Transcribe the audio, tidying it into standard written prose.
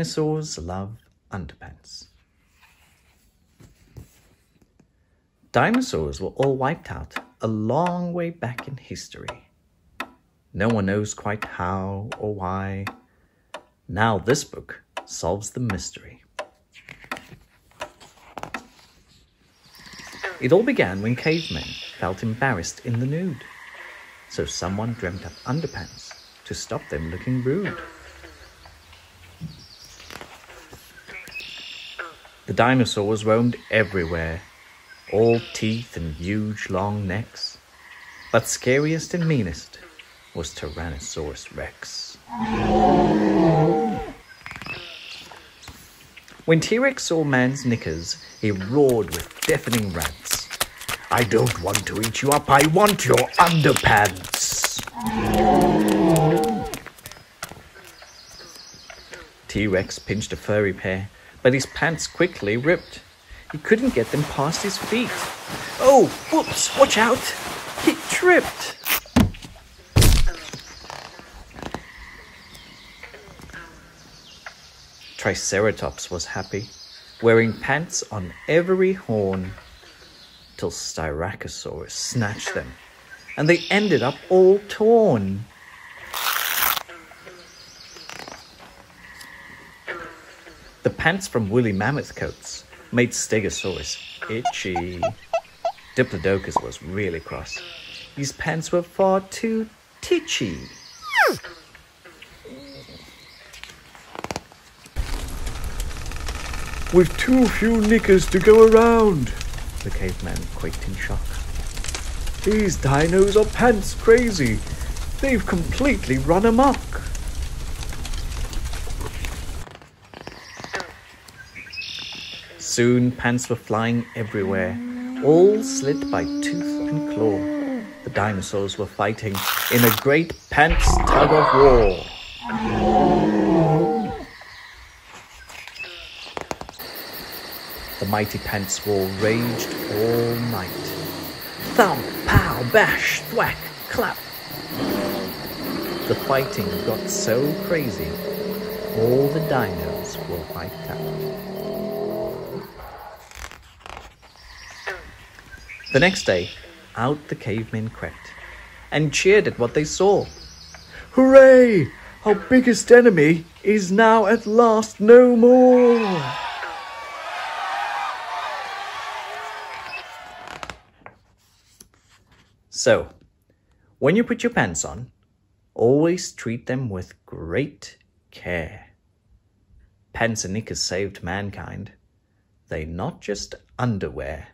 Dinosaurs Love Underpants. Dinosaurs were all wiped out a long way back in history. No one knows quite how or why. Now this book solves the mystery. It all began when cavemen felt embarrassed in the nude, so someone dreamt up underpants to stop them looking rude. The dinosaurs roamed everywhere, all teeth and huge long necks, but scariest and meanest was Tyrannosaurus Rex. When T-Rex saw man's knickers, he roared with deafening rants. "I don't want to eat you up, I want your underpants!" T-Rex pinched a furry pair, but his pants quickly ripped. He couldn't get them past his feet. "Oh, whoops, watch out! He tripped!" Triceratops was happy, wearing pants on every horn, till Styracosaurus snatched them, and they ended up all torn. The pants from woolly mammoth coats made Stegosaurus itchy. Diplodocus was really cross. His pants were far too titchy. "With too few knickers to go around," the caveman quaked in shock. "These dinos are pants crazy. They've completely run amok." Soon pants were flying everywhere, all slit by tooth and claw. The dinosaurs were fighting in a great pants tug of war. The mighty pants war raged all night. Thump, pow, bash, thwack, clap. The fighting got so crazy, all the dinos were wiped out. The next day, out the cavemen crept and cheered at what they saw. "Hooray! Our biggest enemy is now at last no more!" So, when you put your pants on, always treat them with great care. Pants and knickers saved mankind. They're not just underwear.